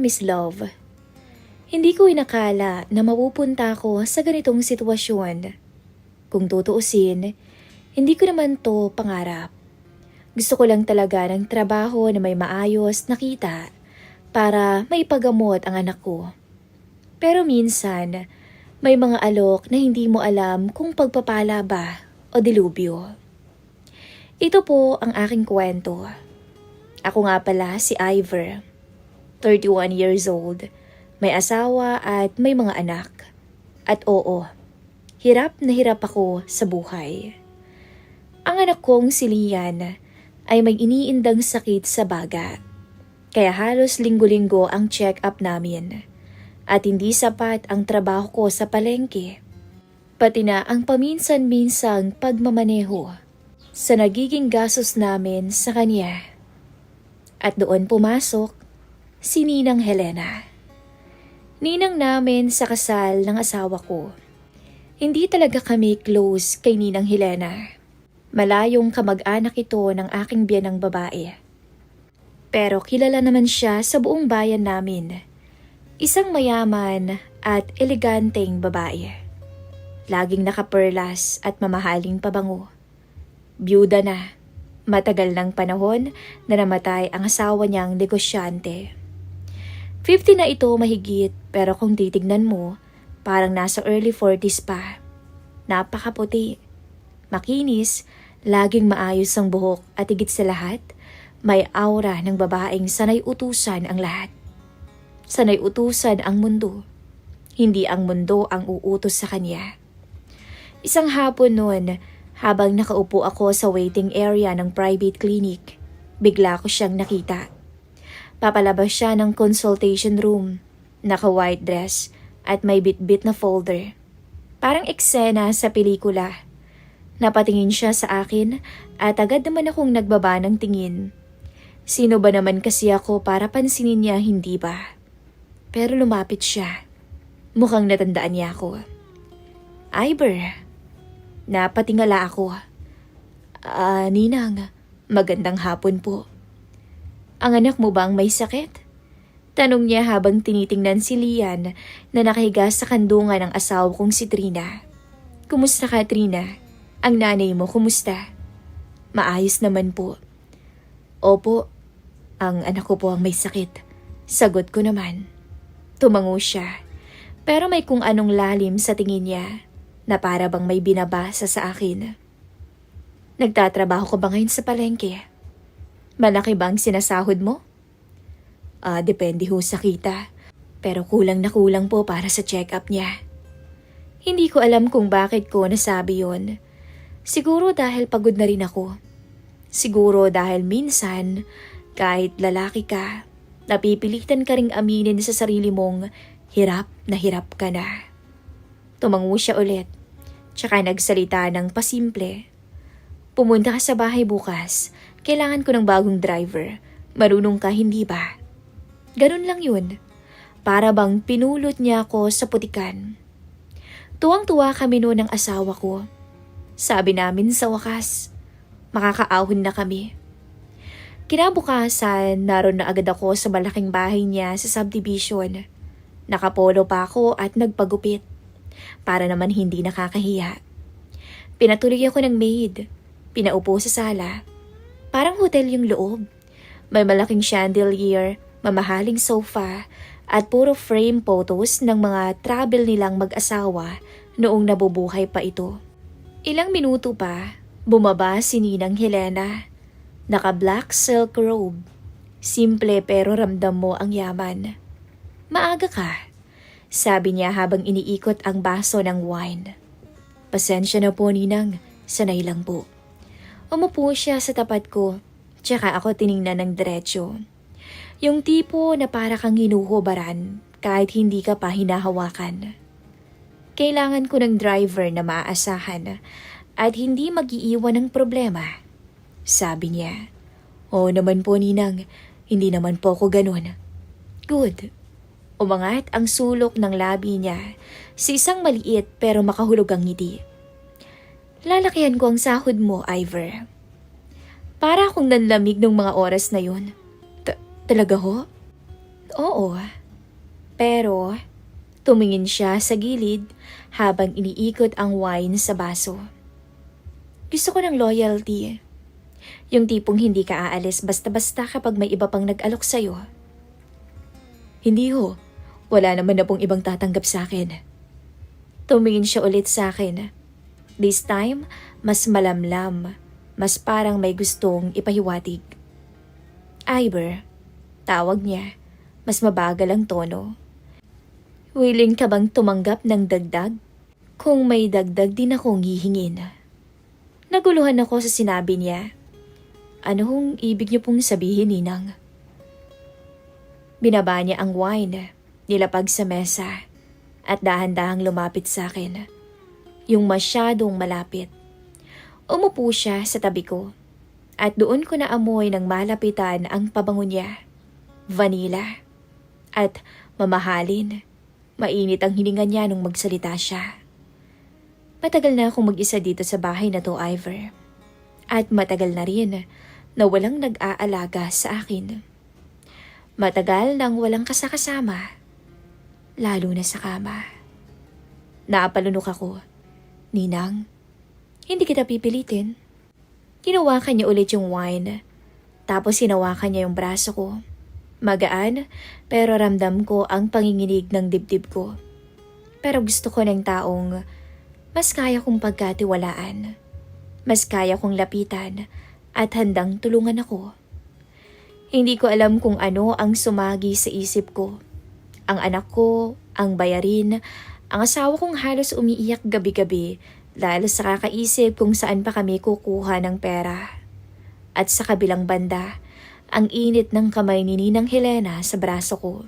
Miss Love. Hindi ko inakala na mapupunta ako sa ganitong sitwasyon. Kung tutuusin, hindi ko naman to pangarap. Gusto ko lang talaga ng trabaho na may maayos na kita para maipagamot ang anak ko. Pero minsan, may mga alok na hindi mo alam kung pagpapala ba o dilubyo. Ito po ang aking kwento. Ako nga pala si Ivor, 31 years old, may asawa at may mga anak. At oo, hirap na hirap ako sa buhay. Ang anak kong si Lian ay may iniindang sakit sa baga. Kaya halos linggo-linggo ang check-up namin. At hindi sapat ang trabaho ko sa palengke. Pati na ang paminsan-minsang pagmamaneho sa nagiging gastos namin sa kanya. At doon pumasok si Ninang Helena. Ninang namin sa kasal ng asawa ko. Hindi talaga kami close kay Ninang Helena. Malayong kamag-anak ito ng aking biyanang babae. Pero kilala naman siya sa buong bayan namin. Isang mayaman at eleganteng babae. Laging nakaperlas at mamahaling pabango. Byuda na. Matagal ng panahon na namatay ang asawa niyang negosyante. 50 na ito mahigit pero kung titignan mo, parang nasa early 40s pa. Napakaputi, makinis, laging maayos ang buhok at higit sa lahat, may aura ng babaeng sanay utusan ang lahat. Sanay utusan ang mundo, hindi ang mundo ang uutos sa kanya. Isang hapon noon, habang nakaupo ako sa waiting area ng private clinic, bigla ko siyang nakita. Papalabas siya ng consultation room, naka-white dress at may bit-bit na folder. Parang eksena sa pelikula. Napatingin siya sa akin at agad naman akong nagbaba ng tingin. Sino ba naman kasi ako para pansinin niya, hindi ba? Pero lumapit siya. Mukhang natandaan niya ako. Ivor. Napatingala ako. Ninang, magandang hapon po. Ang anak mo bang may sakit? Tanong niya habang tinitingnan si Lian na nakahiga sa kandungan ng asawa kong si Trina. Kumusta ka, Trina? Ang nanay mo, kumusta? Maayos naman po. Opo, ang anak ko po ang may sakit. Sagot ko naman. Tumango siya, pero may kung anong lalim sa tingin niya na para bang may binabasa sa akin. Nagtatrabaho ko ba ngayon sa palengke? Malaki bang sinasahod mo? Depende ho sa kita. Pero kulang na kulang po para sa check-up niya. Hindi ko alam kung bakit ko nasabi yon. Siguro dahil pagod na rin ako. Siguro dahil minsan, kahit lalaki ka, napipilitan ka ring aminin sa sarili mong hirap ka na. Tumango siya ulit, tsaka nagsalita ng pasimple. Pumunta ka sa bahay bukas, kailangan ko ng bagong driver. Marunong ka, hindi ba? Ganun lang yun. Para bang pinulot niya ako sa putikan. Tuwang-tuwa kami noon ng asawa ko. Sabi namin sa wakas, makakaahon na kami. Kinabukasan, naroon na agad ako sa malaking bahay niya sa subdivision. Nakapolo pa ako at nagpagupit. Para naman hindi nakakahiya. Pinatuloy ako ng maid. Pinaupo sa sala. Parang hotel yung loob. May malaking chandelier, mamahaling sofa, at puro frame photos ng mga travel nilang mag-asawa noong nabubuhay pa ito. Ilang minuto pa, bumaba si Ninang Helena. Naka-black silk robe. Simple pero ramdam mo ang yaman. Maaga ka. Sabi niya habang iniikot ang baso ng wine. Pasensya na po, Ninang. Sanay lang po. Umupo siya sa tapat ko, tsaka ako tiningnan ng diretsyo. Yung tipo na para kang hinuhubaran kahit hindi ka pa hinahawakan. Kailangan ko ng driver na maaasahan at hindi mag-iiwan ng problema. Sabi niya. Oo naman po, Ninang. Hindi naman po ako ganun. Good. Umangat ang sulok ng labi niya sa isang maliit pero makahulog ang ngiti. Lalakihan ko ang sahod mo, Ivor. Para akong nanlamig ng mga oras na yun. Talaga ho? Oo, pero tumingin siya sa gilid habang iniikot ang wine sa baso. Gusto ko ng loyalty. Yung tipong hindi ka aalis basta-basta kapag may iba pang nag-alok sa'yo. Hindi ho. Wala naman na pong ibang tatanggap sa akin. Tumingin siya ulit sa akin. This time, mas malamlam. Mas parang may gustong ipahiwatig. Ivor, tawag niya. Mas mabagal ang tono. Willing ka bang tumanggap ng dagdag? Kung may dagdag din akong hihingin. Naguluhan ako sa sinabi niya. Ano hong ibig niyo pong sabihin, Ninang? Binaba niya ang wine, nilapag sa mesa, at dahan-dahang lumapit sa akin. Yung masyadong malapit. Umupo siya sa tabi ko, at doon ko naamoy ng malapitan ang pabango niya. Vanilla. At mamahalin. Mainit ang hininga niya nung magsalita siya. Matagal na akong mag-isa dito sa bahay na to, Ivor. At matagal na rin na walang nag-aalaga sa akin. Matagal nang walang kasakasama, lalo na sa kama. Naapalunok ako. Ninang, hindi kita pipilitin. Hinawakan niya ulit yung wine, tapos hinawakan niya yung braso ko. Magaan, pero ramdam ko ang panginginig ng dibdib ko. Pero gusto ko ng taong mas kaya kong pagkatiwalaan. Mas kaya kong lapitan at handang tulungan ako. Hindi ko alam kung ano ang sumagi sa isip ko. Ang anak ko, ang bayarin, ang asawa kong halos umiiyak gabi-gabi lalo sa kakaisip kung saan pa kami kukuha ng pera. At sa kabilang banda, ang init ng kamay ni Ninang Helena sa braso ko.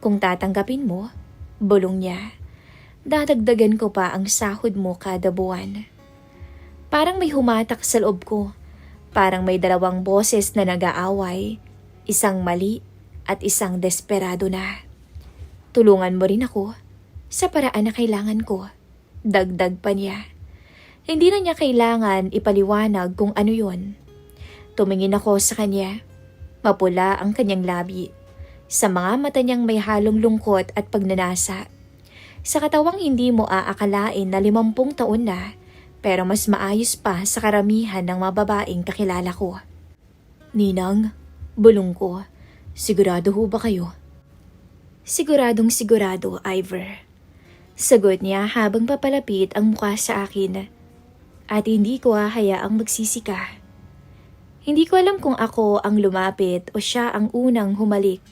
Kung tatanggapin mo, bulong niya, dadagdagan ko pa ang sahod mo kada buwan. Parang may humatak sa loob ko. Parang may dalawang boses na nag-aaway, isang mali at isang desperado na. Tulungan mo rin ako sa paraan na kailangan ko. Dagdag pa niya. Hindi na niya kailangan ipaliwanag kung ano yon. Tumingin ako sa kanya. Mapula ang kanyang labi. Sa mga mata niyang may halong lungkot at pagnanasa. Sa katawang hindi mo aakalain na 50 taon na, pero mas maayos pa sa karamihan ng mga babaeng kakilala ko. Ninang, bulong ko, sigurado ho ba kayo? Siguradong sigurado, Ivor. Sagot niya habang papalapit ang mukha sa akin. At hindi ko hahayaang magsisika. Hindi ko alam kung ako ang lumapit o siya ang unang humalik.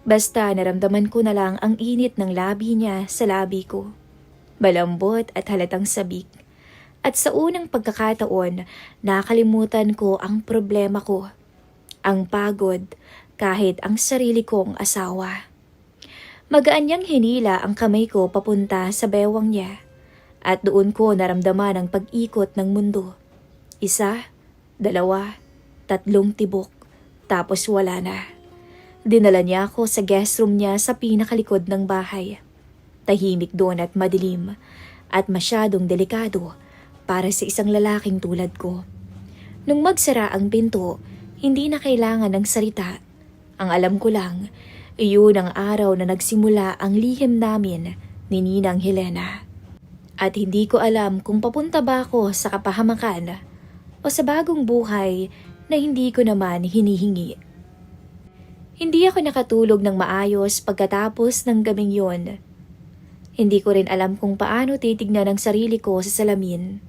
Basta naramdaman ko na lang ang init ng labi niya sa labi ko. Malambot at halatang sabik. At sa unang pagkakataon, nakalimutan ko ang problema ko. Ang pagod, kahit ang sarili kong asawa. Magaan niyang hinila ang kamay ko papunta sa bewang niya. At doon ko naramdaman ang pag-ikot ng mundo. 1, 2, 3 tibok, tapos wala na. Dinala niya ako sa guest room niya sa pinakalikod ng bahay. Tahimik doon at madilim, at masyadong delikado para sa isang lalaking tulad ko. Nung magsara ang pinto, hindi na kailangan ng salita. Ang alam ko lang, iyon ang araw na nagsimula ang lihim namin ni Ninang Helena. At hindi ko alam kung papunta ba ako sa kapahamakan o sa bagong buhay na hindi ko naman hinihingi. Hindi ako nakatulog ng maayos pagkatapos ng gabing yon. Hindi ko rin alam kung paano titignan ang sarili ko sa salamin.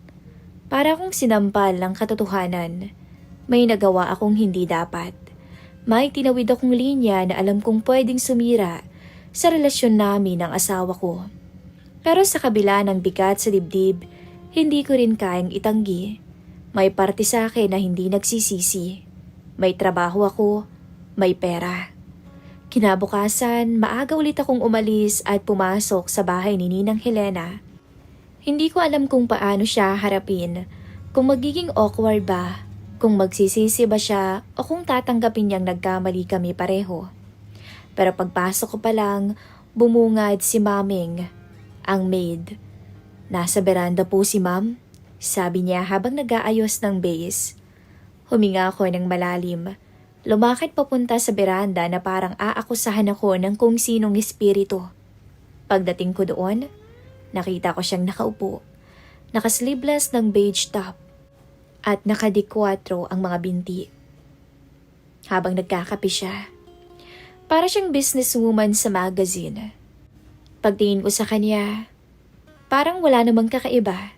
Para akong sinampal ng katotohanan. May nagawa akong hindi dapat. May tinawid akong linya na alam kong pwedeng sumira sa relasyon namin ng asawa ko. Pero sa kabila ng bigat sa dibdib, hindi ko rin kayang itanggi. May parte sa akin na hindi nagsisisi. May trabaho ako, may pera. Kinabukasan, maaga ulit akong umalis at pumasok sa bahay ni Ninang Helena. Hindi ko alam kung paano siya harapin, kung magiging awkward ba, kung magsisisi ba siya o kung tatanggapin niyang nagkamali kami pareho. Pero pagpasok ko pa lang, bumungad si Maming, ang maid. Nasa beranda po si Ma'am, sabi niya habang nag-aayos ng base. Huminga ako ng malalim. Lumakad papunta sa beranda na parang aakusahan ako ng kung sinong espiritu. Pagdating ko doon, nakita ko siyang nakaupo, nakasleeveless ng beige top at nakadikwatro ang mga binti. Habang nagkakape siya, para siyang businesswoman sa magazine. Pagtingin ko sa kanya, parang wala namang kakaiba.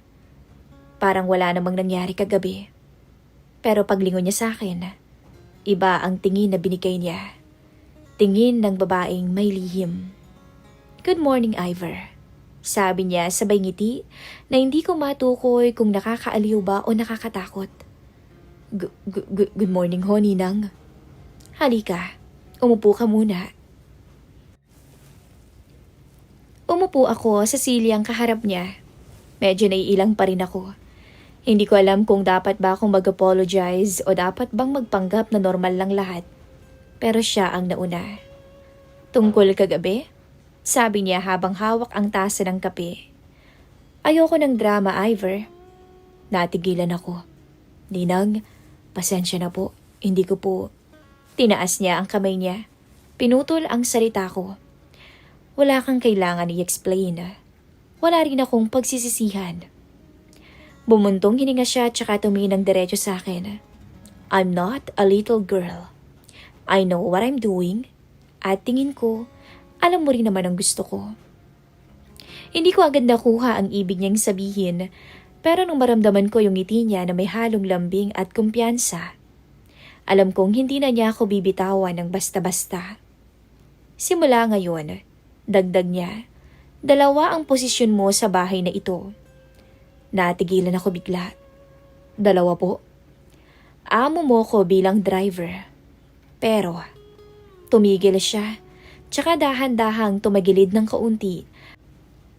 Parang wala namang nangyari kagabi. Pero paglingon niya sa akin, iba ang tingin na binigay niya. Tingin ng babaeng may lihim. "Good morning, Ivor." Sabi niya sabay ngiti na hindi ko matukoy kung nakakaaliw ba o nakakatakot. Good morning ho, Ninang." "Halika, umupo ka muna." Umupo ako sa silyang kaharap niya. Medyo naiilang pa rin ako. Hindi ko alam kung dapat ba akong mag-apologize o dapat bang magpanggap na normal lang lahat. Pero siya ang nauna. "Tungkol kagabi?" Sabi niya habang hawak ang tasa ng kape. "Ayoko ng drama, Ivor." Natigilan ako. "Ninang, pasensya na po. Hindi ko po." Tinaas niya ang kamay niya. Pinutol ang salita ko. "Wala kang kailangan i-explain. Wala rin akong pagsisisihan." Bumuntong hininga siya tsaka tumingin ng diretso sa akin. "I'm not a little girl. I know what I'm doing." At tingin ko, alam mo rin naman ang gusto ko. Hindi ko agad nakuha ang ibig niyang sabihin, pero nung maramdaman ko yung ngiti niya na may halong lambing at kumpiyansa, alam kong hindi na niya ako bibitawan ng basta-basta. "Simula ngayon," dagdag niya, "dalawa ang posisyon mo sa bahay na ito." Natigilan ako bigla. "Dalawa po?" "Amo mo ko bilang driver." Pero tumigil siya, tsaka dahan-dahang tumagilid ng kaunti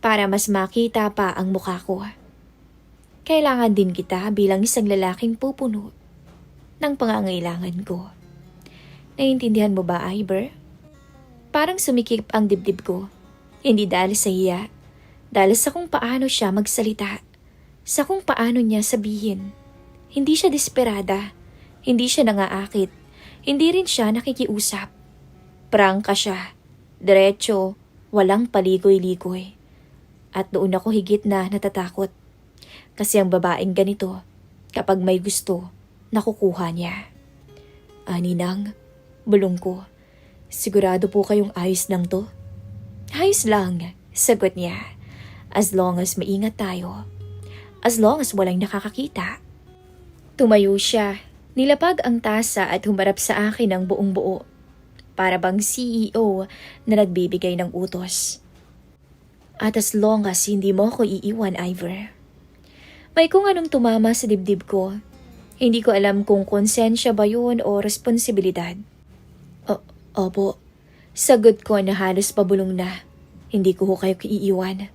para mas makita pa ang mukha ko. "Kailangan din kita bilang isang lalaking pupuno ng pangangailangan ko. Naiintindihan mo ba, Ivor?" Parang sumikip ang dibdib ko. Hindi dahil sa hiya, dahil sa kung paano siya magsalita, sa kung paano niya sabihin. Hindi siya desperada, hindi siya nangaakit, hindi rin siya nakikiusap. Prangka siya, diretso, walang paligoy-ligoy. At doon ako higit na natatakot. Kasi ang babaeng ganito, kapag may gusto, nakukuha niya. "Ninang," bulong ko, "sigurado po kayong ayos lang to?" "Ayos lang," sagot niya. "As long as maingat tayo. As long as walang nakakakita." Tumayo siya, nilapag ang tasa at humarap sa akin ng buong buo. Para bang CEO na nagbibigay ng utos. "At as long as hindi mo ako iiwan, Ivor." May kung anong tumama sa dibdib ko. Hindi ko alam kung konsensya ba yun o responsibilidad. Opo, sagot ko na halos pabulong na. "Hindi ko kayo iiwan."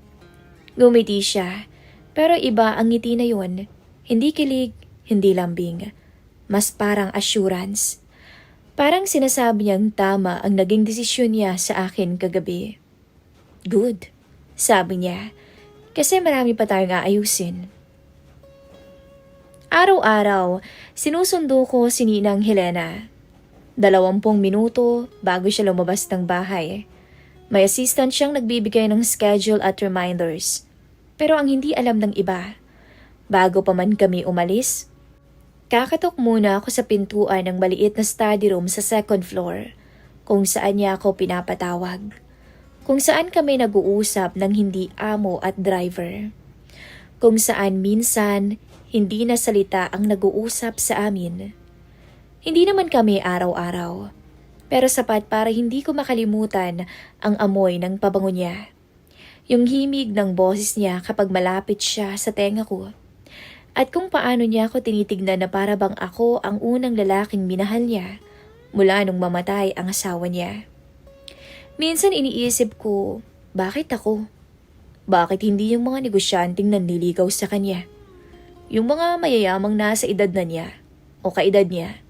Gumiti siya, pero iba ang ngiti na yun. Hindi kilig, hindi lambing. Mas parang assurance. Parang sinasabi niyang tama ang naging desisyon niya sa akin kagabi. "Good," sabi niya, "kasi marami pa tayong aayusin." Araw-araw, sinusundo ko si Ninang Helena. 20 minuto bago siya lumabas ng bahay. May assistant siyang nagbibigay ng schedule at reminders. Pero ang hindi alam ng iba, bago pa man kami umalis, kakatok muna ako sa pintuan ng maliit na study room sa second floor, kung saan niya ako pinapatawag. Kung saan kami nag-uusap ng hindi amo at driver. Kung saan minsan, hindi na salita ang nag-uusap sa amin. Hindi naman kami araw-araw, pero sapat para hindi ko makalimutan ang amoy ng pabango niya. Yung himig ng boses niya kapag malapit siya sa tenga ko. At kung paano niya ako tinitignan na para bang ako ang unang lalaking minahal niya mula nung mamatay ang asawa niya. Minsan iniisip ko, bakit ako? Bakit hindi yung mga negosyanteng nanliligaw sa kanya? Yung mga mayayamang nasa edad na niya o kaedad niya?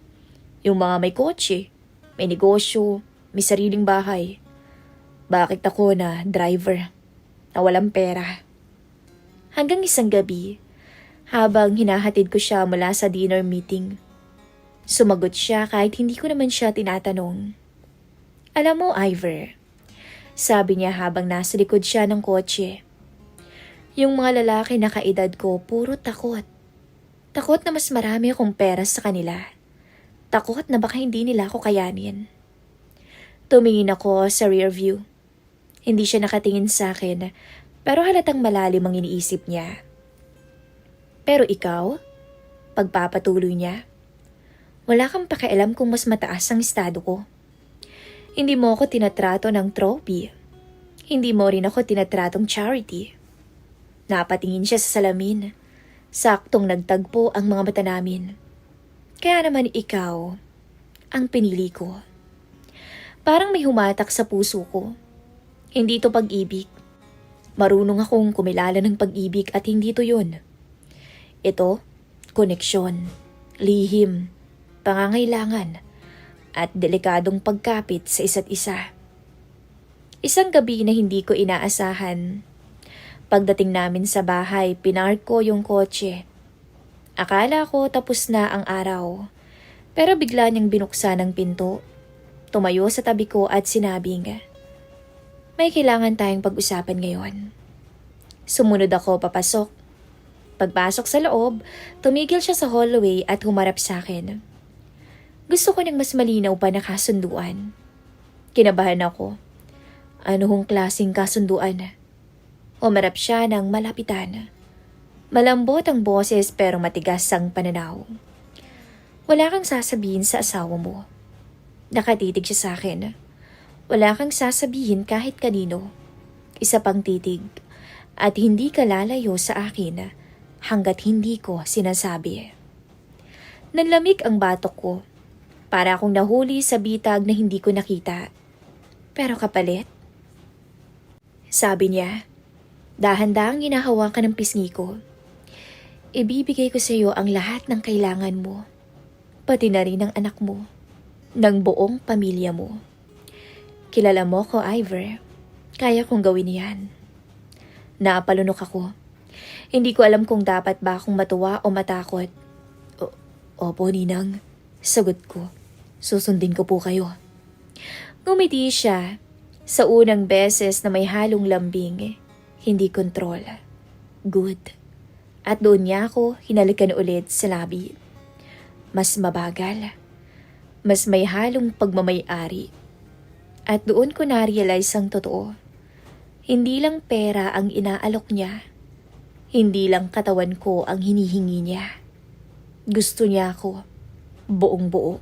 Yung mga may kotse, may negosyo, may sariling bahay? Bakit ako na driver na walang pera? Hanggang isang gabi, habang hinahatid ko siya mula sa dinner meeting, Sumagot siya kahit hindi ko naman siya tinatanong. Alam mo, Ivor, sabi niya habang nasa likod siya ng kotse. Yung mga lalaki na kaedad ko, puro takot. Takot na mas marami akong pera sa kanila. Takot na baka hindi nila ako kayanin. Tumingin ako sa rear view. Hindi siya nakatingin sa akin, pero halatang malalim ang iniisip niya. Pero ikaw? Pagpapatuloy niya. Wala kang pakialam kung mas mataas ang estado ko. Hindi mo ako tinatrato ng trophy. Hindi mo rin ako tinatratong charity. Napatingin siya sa salamin. Saktong nagtagpo ang mga mata namin. Kaya naman ikaw ang pinili ko. Parang may humatak sa puso ko. Hindi to pag-ibig. Marunong akong kumilala ng pag-ibig at hindi to yun. Ito, koneksyon, lihim, pangangailangan, at delikadong pagkapit sa isa't isa. Isang gabi na hindi ko inaasahan. Pagdating namin sa bahay, pinark ko yung kotse. Akala ko tapos na ang araw, pero bigla niyang binuksan ang pinto. Tumayo sa tabi ko at sinabing, may kailangan tayong pag-usapan ngayon. Sumunod ako papasok. Pagpasok sa loob, tumigil siya sa hallway at humarap sa akin. Gusto ko ng mas malinaw pa na kasunduan. Kinabahan ako. Ano hong klaseng kasunduan? Humarap siya ng malapitan. Malambot ang boses pero matigas ang pananaw. Wala kang sasabihin sa asawa mo. Nakatitig siya sa akin. Wala kang sasabihin kahit kanino. Isa pang titig. At hindi ka lalayo sa akin hanggat hindi ko sinasabi. Nanlamig ang batok ko. Para akong nahuli sa bitag na hindi ko nakita. Pero kapalit? Sabi niya, dahan-dahang hinahawakan ng pisngi ko. Ibibigay ko sa iyo ang lahat ng kailangan mo. Pati na rin ang anak mo. Ng buong pamilya mo. Kilala mo ko, Ivor. Kaya kong gawin yan. Napalunok ako. Hindi ko alam kung dapat ba akong matuwa o matakot. Opo, Ninang. Sagot ko. Susundin ko po kayo. Ngumiti siya. Sa unang beses na may halong lambing, hindi kontrol. Good. At doon niya ako hinalikan ulit sa labi. Mas mabagal. Mas may halong pagmamay-ari. At doon ko na-realize ang totoo. Hindi lang pera ang inaalok niya. Hindi lang katawan ko ang hinihingi niya. Gusto niya ako. Buong buo.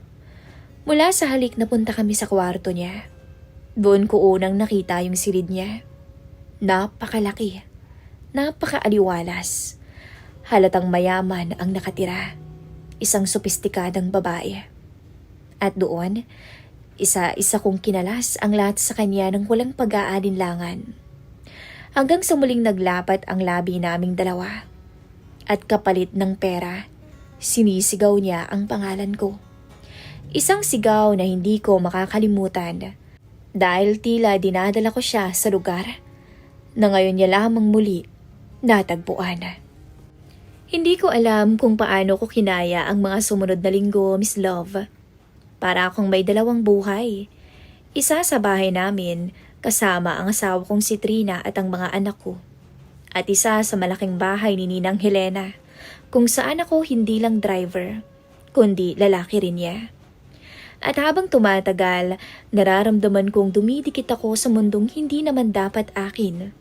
Mula sa halik na punta kami sa kwarto niya. Doon ko unang nakita yung silid niya. Napakalaki. Napakaaliwalas. Halatang mayaman ang nakatira. Isang sopistikadang babae. At doon, isa-isa kong kinalas ang lahat sa kanya ng walang pag-aalinlangan. Hanggang sa muling naglapat ang labi naming dalawa. At kapalit ng pera, sinisigaw niya ang pangalan ko. Isang sigaw na hindi ko makakalimutan dahil tila dinadala ko siya sa lugar na ngayon niya lamang muli natagpuan. Hindi ko alam kung paano ko kinaya ang mga sumunod na linggo, Miss Love. Para akong may dalawang buhay. Isa sa bahay namin kasama ang asawa kong si Trina at ang mga anak ko. At isa sa malaking bahay ni Ninang Helena kung saan ako hindi lang driver, kundi lalaki rin niya. At habang tumatagal, nararamdaman kong dumidikit ako sa mundong hindi naman dapat akin.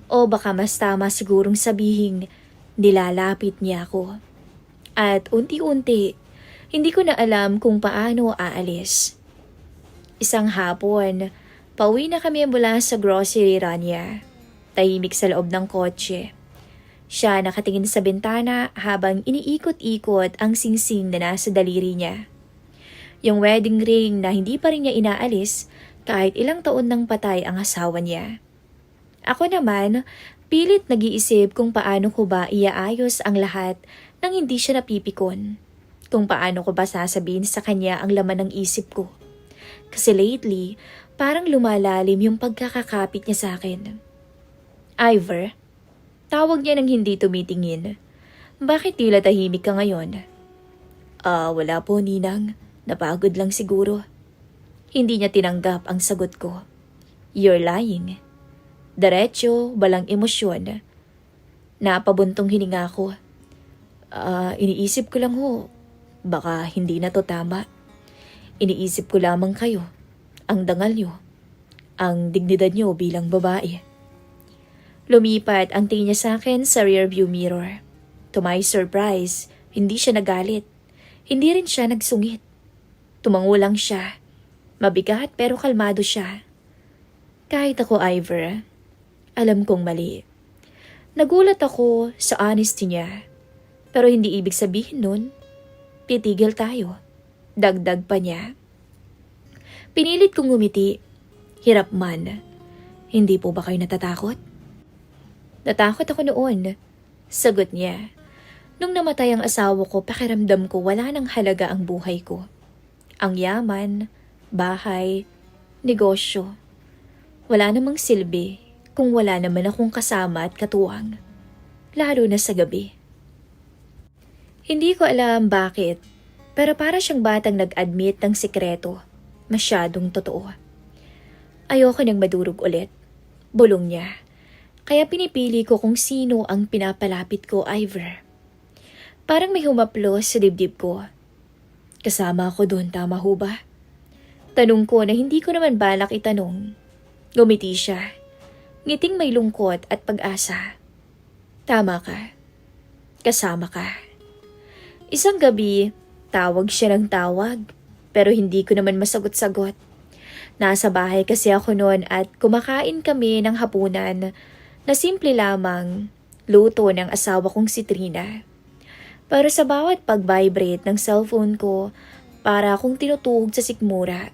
O baka mas tama sigurong sabihin, nilalapit niya ako. At unti-unti, hindi ko na alam kung paano aalis. Isang hapon, pauwi na kami mula sa grocery run niya. Tahimik sa loob ng kotse. Siya nakatingin sa bintana habang iniikot-ikot ang singsing na nasa daliri niya. Yung wedding ring na hindi pa rin niya inaalis kahit ilang taon nang patay ang asawa niya. Ako naman, pilit nag-iisip kung paano ko ba iaayos ang lahat nang hindi siya napipikon. Kung paano ko ba sasabihin sa kanya ang laman ng isip ko. Kasi lately, parang lumalalim yung pagkakakapit niya sa akin. Ivor, tawag niya nang hindi tumitingin. Bakit tila tahimik ka ngayon? Wala po, Ninang. Napagod lang siguro. Hindi niya tinanggap ang sagot ko. You're lying. Diretso, walang emosyon. Napabuntong hininga ko. Iniisip ko lang ho. Baka hindi na to tama. Iniisip ko lamang kayo. Ang dangal nyo. Ang dignidad nyo bilang babae. Lumipat ang tingin niya sa akin sa rearview mirror. To my surprise, hindi siya nagalit. Hindi rin siya nagsungit. Tumango lang siya. Mabigat pero kalmado siya. Kahit ako, Ivor, alam kong mali. Nagulat ako sa honesty niya. Pero hindi ibig sabihin nun, titigil tayo. Dagdag pa niya. Pinilit kong ngumiti. Hirap man. Hindi po ba kayo natatakot? Natakot ako noon. Sagot niya. Nung namatay ang asawa ko, pakiramdam ko wala nang halaga ang buhay ko. Ang yaman, bahay, negosyo. Wala namang silbi kung wala naman akong kasama at katuwang. Lalo na sa gabi. Hindi ko alam bakit, pero para siyang batang nag-admit ng sikreto. Masyadong totoo. Ayoko nang madurog ulit. Bulong niya. Kaya pinipili ko kung sino ang pinapalapit ko, Ivor. Parang may humaplos sa dibdib ko. Kasama ako doon, tama ho ba? Tanong ko na hindi ko naman balak itanong. Gumiti siya. Ngiting may lungkot at pag-asa. Tama ka. Kasama ka. Isang gabi, tawag siya ng tawag. Pero hindi ko naman masagot-sagot. Nasa bahay kasi ako noon at kumakain kami ng hapunan na simple lamang luto ng asawa kong si Trina. Pero sa bawat pag-vibrate ng cellphone ko, para akong tinutuhog sa sikmura.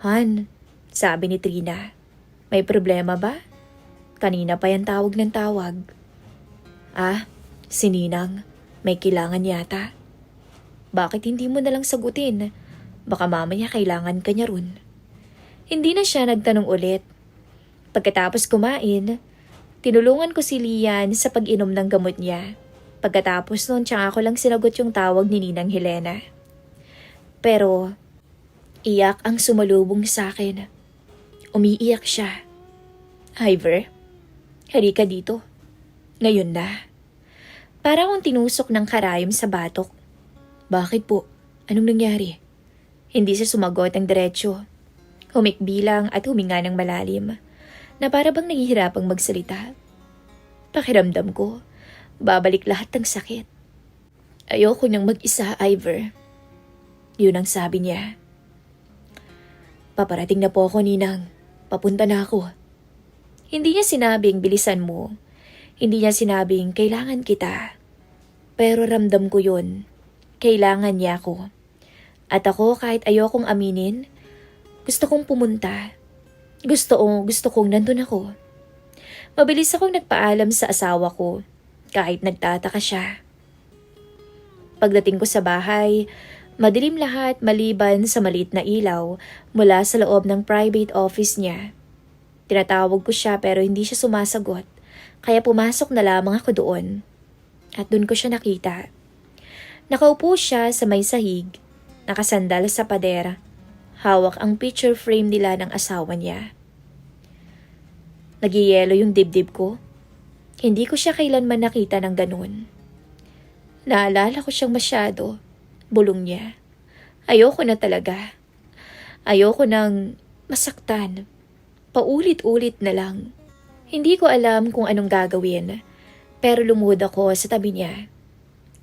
Han, sabi ni Trina, may problema ba? Kanina pa yan tawag ng tawag. Si Ninang, may kailangan yata. Bakit hindi mo nalang sagutin? Baka mamaya kailangan ka niya ron. Hindi na siya nagtanong ulit. Pagkatapos kumain, tinulungan ko si Lian sa pag-inom ng gamot niya. Pagkatapos noon, tsaka ako lang sinagot yung tawag ni Ninang Helena. Pero, iyak ang sumalubong sa akin. Umiiyak siya. Ivor, halika dito. Ngayon na. Para akong tinusok ng karayom sa batok. Bakit po? Anong nangyari? Hindi siya sumagot ng diretsyo. Humikbilang at huminga ng malalim, na para bang nahihirapang magsalita. Pakiramdam ko, babalik lahat ng sakit. Ayoko nang mag-isa, Ivor. Yun ang sabi niya. Paparating na po ako, Ninang. Papunta na ako. Hindi niya sinabing bilisan mo. Hindi niya sinabing kailangan kita. Pero ramdam ko yun. Kailangan niya ako. At ako kahit ayokong aminin, gusto kong pumunta. Gusto kong nandun ako. Mabilis akong nagpaalam sa asawa ko, kahit nagtataka siya. Pagdating ko sa bahay, madilim lahat maliban sa maliit na ilaw mula sa loob ng private office niya. Tinatawag ko siya pero hindi siya sumasagot, kaya pumasok na lamang ako doon. At doon ko siya nakita. Nakaupo siya sa may sahig, nakasandal sa pader. Hawak ang picture frame nila ng asawa niya. Nagyayelo yung dibdib ko. Hindi ko siya kailanman nakita ng ganun. Naalala ko siyang masyado. Bulong niya. Ayoko na talaga. Ayoko nang masaktan. Paulit-ulit na lang. Hindi ko alam kung anong gagawin. Pero lumuhod ako sa tabi niya.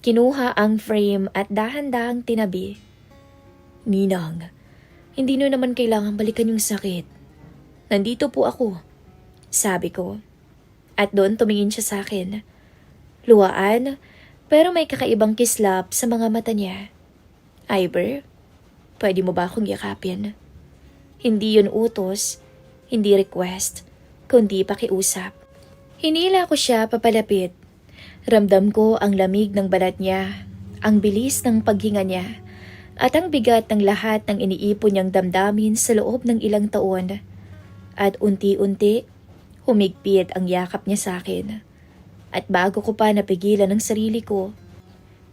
Kinuha ang frame at dahan-dahang tinabi. Ninang, hindi nyo naman kailangan balikan yung sakit. Nandito po ako, sabi ko. At doon tumingin siya sa akin. Luwaan, pero may kakaibang kislap sa mga mata niya. Ivor, pwede mo ba akong yakapin? Hindi yun utos, hindi request, kundi pakiusap. Hinila ko siya papalapit. Ramdam ko ang lamig ng balat niya, ang bilis ng paghinga niya, at ang bigat ng lahat ng iniipon niyang damdamin sa loob ng ilang taon. At unti-unti, humigpit ang yakap niya sa akin. At bago ko pa napigilan ang sarili ko,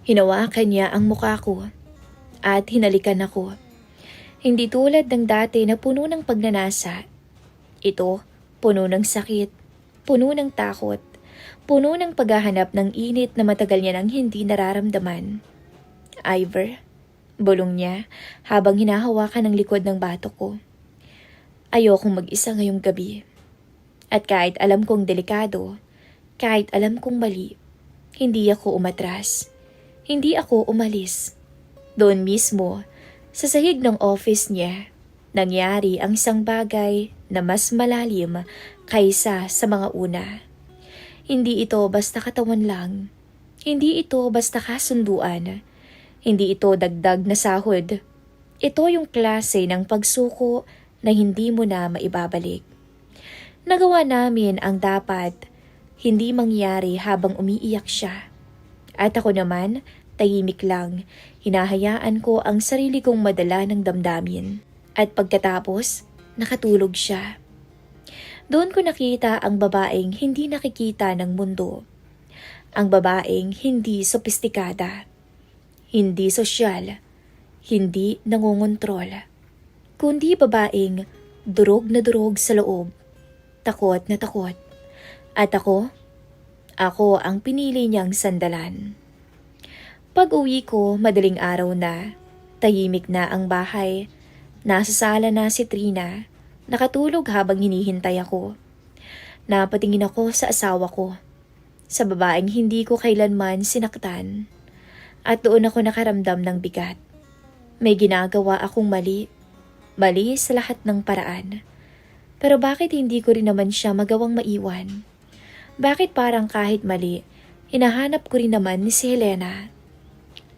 Hinawakan niya ang mukha ko at hinalikan ako. Hindi tulad ng dati na puno ng pagnanasa. Ito, puno ng sakit, puno ng takot, puno ng paghahanap ng init na matagal niya nang hindi nararamdaman. Ivor, bulong niya habang hinahawakan ang likod ng batok ko. Ayokong mag-isa ngayong gabi. At kahit alam kong delikado, kahit alam kong mali, hindi ako umatras. Hindi ako umalis. Doon mismo, sa sahig ng office niya, nangyari ang isang bagay na mas malalim kaysa sa mga una. Hindi ito basta katawan lang. Hindi ito basta kasunduan. Hindi ito dagdag na sahod. Ito yung klase ng pagsuko na hindi mo na maibabalik. Nagawa namin ang dapat hindi mangyari habang umiiyak siya. At ako naman, tahimik lang, hinahayaan ko ang sarili kong madala ng damdamin. At pagkatapos, nakatulog siya. Doon ko nakita ang babaeng hindi nakikita ng mundo. Ang babaeng hindi sopistikada, hindi sosyal, hindi nangungontrol, kundi babaeng durog na durog sa loob, takot na takot. At ako ang pinili niyang sandalan. Pag-uwi ko, madaling araw na, tahimik na ang bahay. Nasa sala na si Trina, nakatulog habang hinihintay ako. Napatingin ako sa asawa ko, sa babaeng hindi ko kailanman sinaktan. At doon ako nakaramdam ng bigat. May ginagawa akong mali sa lahat ng paraan. Pero bakit hindi ko rin naman siya magawang maiwan? Bakit parang kahit mali, hinahanap ko rin naman ni si Helena?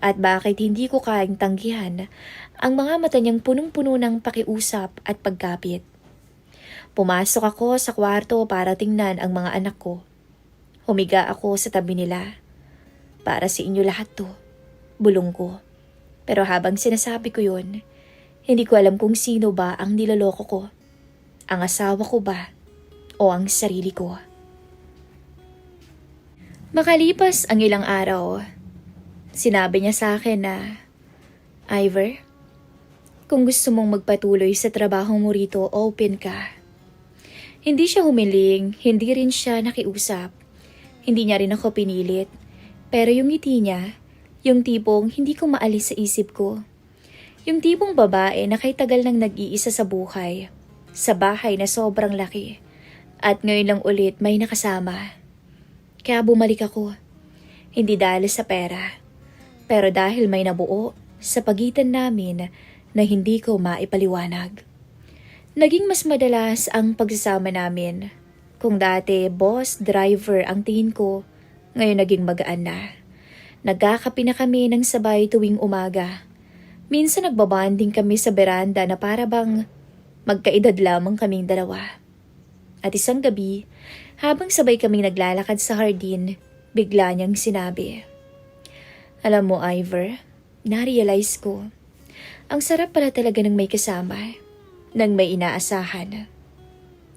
At bakit hindi ko kayang tanggihan ang mga mata niyang punong-puno ng pakiusap at pagkapit? Pumasok ako sa kwarto para tingnan ang mga anak ko. Humiga ako sa tabi nila. Para sa inyo lahat to, bulong ko. Pero habang sinasabi ko yun, hindi ko alam kung sino ba ang niloloko ko. Ang asawa ko ba o ang sarili ko? Makalipas ang ilang araw, sinabi niya sa akin na, Ivor, kung gusto mong magpatuloy sa trabaho mo rito, open ka. Hindi siya humiling, hindi rin siya nakiusap. Hindi niya rin ako pinilit. Pero yung ngiti niya, yung tipong hindi ko maalis sa isip ko. Yung tipong babae na kay tagal nang nag-iisa sa buhay, sa bahay na sobrang laki, at ngayon lang ulit may nakasama. Kaya bumalik ako, hindi dahil sa pera, pero dahil may nabuo sa pagitan namin na hindi ko maipaliwanag. Naging mas madalas ang pagsasama namin. Kung dati boss, driver ang tingin ko, ngayon naging magaan na. Nagkakape na kami ng sabay tuwing umaga. Minsan nagbabanding kami sa beranda na para bang magkaedad lamang kaming dalawa. At isang gabi, habang sabay kaming naglalakad sa hardin, bigla niyang sinabi, Alam mo, Ivor, na-realize ko, ang sarap pala talaga ng may kasama, ng may inaasahan.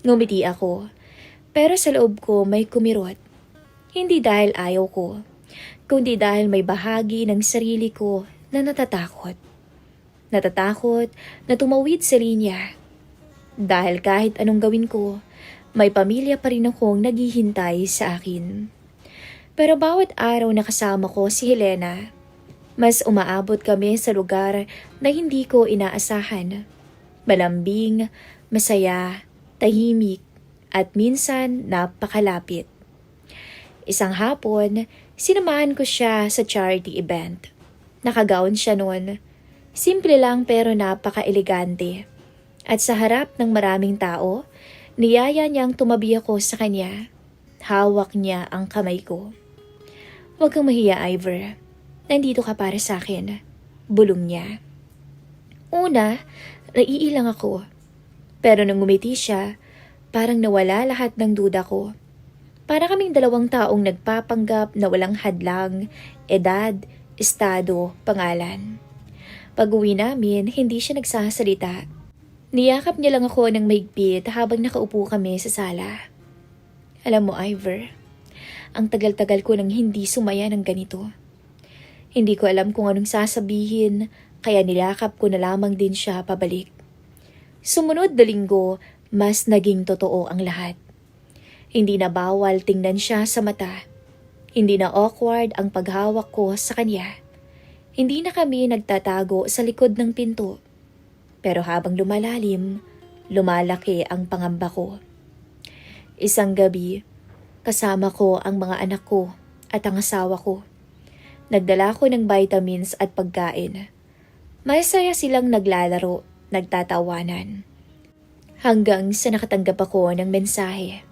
Ngumiti ako, pero sa loob ko may kumirot. Hindi dahil ayaw ko, kundi dahil may bahagi ng sarili ko na natatakot. Natatakot na tumawid sa linya. Dahil kahit anong gawin ko, may pamilya pa rin akong naghihintay sa akin. Pero bawat araw na kasama ko si Helena, mas umaabot kami sa lugar na hindi ko inaasahan. Malambing, masaya, tahimik, at minsan napakalapit. Isang hapon, sinamahan ko siya sa charity event. Nakagaon siya noon. Simple lang pero napaka-elegante. At sa harap ng maraming tao, niyaya niyang tumabi ako sa kanya. Hawak niya ang kamay ko. Huwag kang mahiya, Ivor. Nandito ka para sa akin. Bulong niya. Una, naiilang ako. Pero nang ngumiti siya, parang nawala lahat ng duda ko. Para kaming dalawang taong nagpapanggap na walang hadlang, edad, estado, pangalan. Pag-uwi namin, hindi siya nagsasalita. Niyakap niya lang ako ng mahigpit habang nakaupo kami sa sala. Alam mo, Ivor, ang tagal-tagal ko nang hindi sumaya ng ganito. Hindi ko alam kung anong sasabihin, kaya nilakap ko na lamang din siya pabalik. Sumunod na linggo, mas naging totoo ang lahat. Hindi na bawal tingnan siya sa mata. Hindi na awkward ang paghawak ko sa kanya. Hindi na kami nagtatago sa likod ng pinto. Pero habang lumalalim, lumalaki ang pangamba ko. Isang gabi, kasama ko ang mga anak ko at ang asawa ko. Nagdala ko ng vitamins at pagkain. Masaya silang naglalaro, nagtatawanan. Hanggang sa nakatanggap ako ng mensahe.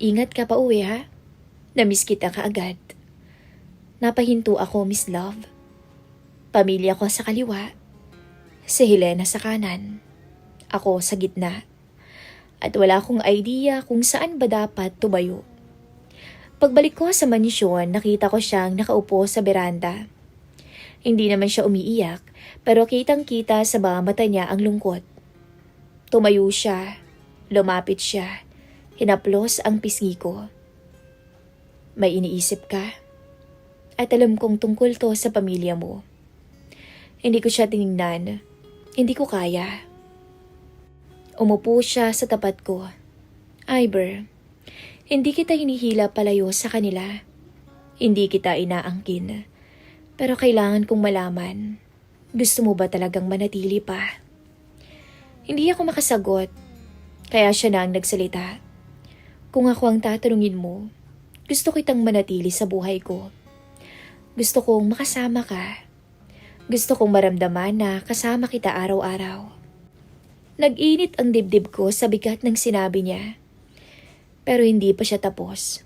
Ingat ka pa uwi ha? Namiss kita kaagad. Napahinto ako, Miss Love. Pamilya ko sa kaliwa. Si Helena sa kanan. Ako sa gitna. At wala akong idea kung saan ba dapat tumayo. Pagbalik ko sa mansyon, nakita ko siyang nakaupo sa beranda. Hindi naman siya umiiyak, pero kitang-kita sa mga mata niya ang lungkot. Tumayo siya, lumapit siya, hinaplos ang pisngi ko. May iniisip ka? At alam kong tungkol to sa pamilya mo. Hindi ko siya tinignan, hindi ko kaya. Umupo siya sa tapat ko. Iver, hindi kita hinihila palayo sa kanila. Hindi kita inaangkin. Pero kailangan kong malaman, gusto mo ba talagang manatili pa? Hindi ako makasagot, kaya siya na ang nagsalita. Kung ako ang tatanungin mo, gusto kitang manatili sa buhay ko. Gusto kong makasama ka. Gusto kong maramdaman na kasama kita araw-araw. Nag-init ang dibdib ko sa bigat ng sinabi niya. Pero hindi pa siya tapos.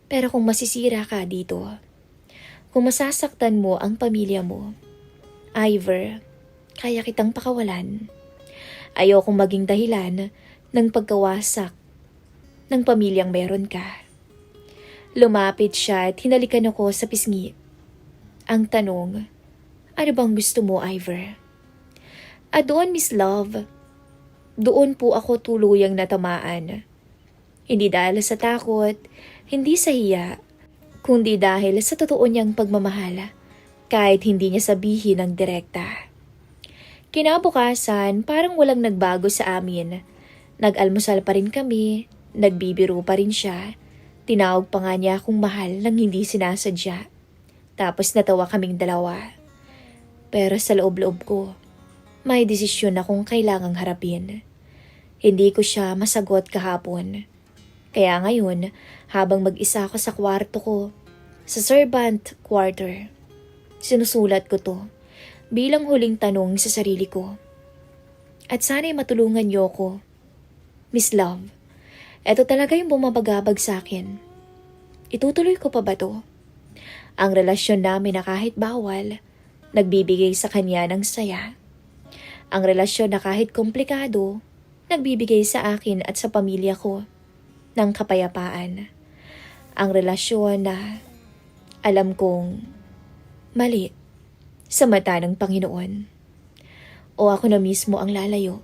Pero kung masisira ka dito, kung masasaktan mo ang pamilya mo, Iver, kaya kitang pakawalan. Ayokong maging dahilan ng pagkawasak ng pamilyang meron ka. Lumapit siya at hinalikan ako sa pisngi. Ang tanong, ano bang gusto mo, Iver? Doon, Miss Love. Doon po ako tuluyang natamaan. Hindi dahil sa takot, hindi sa hiya, kundi dahil sa totoo niyang pagmamahal, kahit hindi niya sabihin ng direkta. Kinabukasan, parang walang nagbago sa amin. Nag-almusal pa rin kami, nagbibiro pa rin siya. Tinawag pa nga niya akong mahal nang hindi sinasadya. Tapos natawa kaming dalawa. Pero sa loob-loob ko, may desisyon akong kailangang harapin. Hindi ko siya masagot kahapon. Kaya ngayon, habang mag-isa ako sa kwarto ko, sa servant quarter, sinusulat ko to bilang huling tanong sa sarili ko. At sana'y matulungan niyo ko. Miss Love, eto talaga yung bumabagabag sa akin. Itutuloy ko pa ba to? Ang relasyon namin na kahit bawal, nagbibigay sa kanya ng saya. Ang relasyon na kahit komplikado, nagbibigay sa akin at sa pamilya ko ng kapayapaan. Ang relasyon na alam kong mali sa mata ng Panginoon. O ako na mismo ang lalayo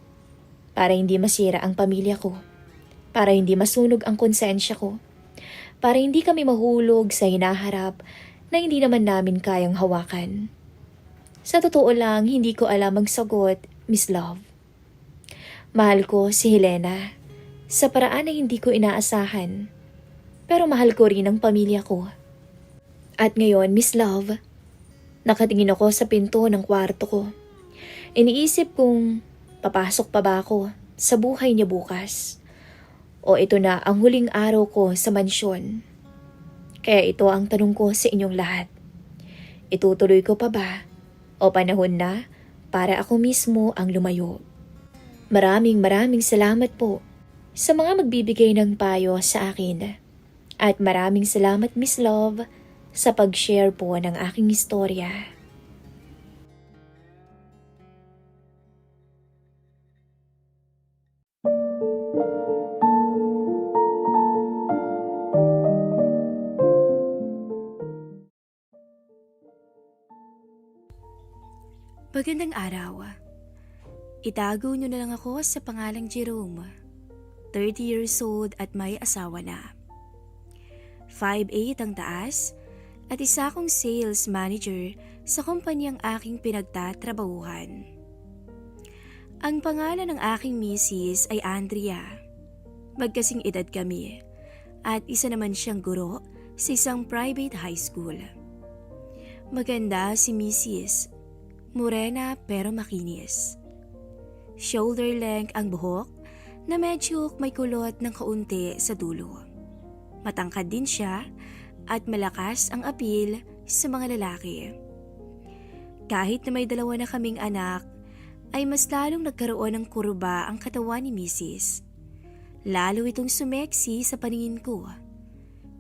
para hindi masira ang pamilya ko, para hindi masunog ang konsensya ko, para hindi kami mahulog sa hinaharap na hindi naman namin kayang hawakan. Sa totoo lang, hindi ko alam ang sagot, Miss Love. Mahal ko si Helena sa paraan na hindi ko inaasahan. Pero mahal ko rin ang pamilya ko. At ngayon, Miss Love, nakatingin ako sa pinto ng kwarto ko. Iniisip kung papasok pa ba ako sa buhay niya bukas. O ito na ang huling araw ko sa mansyon. Kaya ito ang tanong ko sa inyong lahat. Itutuloy ko pa ba? O panahon na para ako mismo ang lumayo? Maraming salamat po sa mga magbibigay ng payo sa akin. At maraming salamat, Miss Love, sa pag-share po ng aking istorya. Magandang araw. Itago niyo na lang ako sa pangalang Jerome. 30 years old at may asawa na. 5'8" ang taas at isa akong sales manager sa kumpanyang aking pinagtatrabahuhan. Ang pangalan ng aking misis ay Andrea. Magkasing edad kami at isa naman siyang guro sa isang private high school. Maganda si Mrs. Morena pero makinis. Shoulder length ang buhok na medyo may kulot ng kaunti sa dulo. Matangkad din siya at malakas ang appeal sa mga lalaki. Kahit na may 2 na kaming anak, ay mas lalong nagkaroon ng kurba ang katawan ni Mrs. Lalo itong sumeksi sa paningin ko.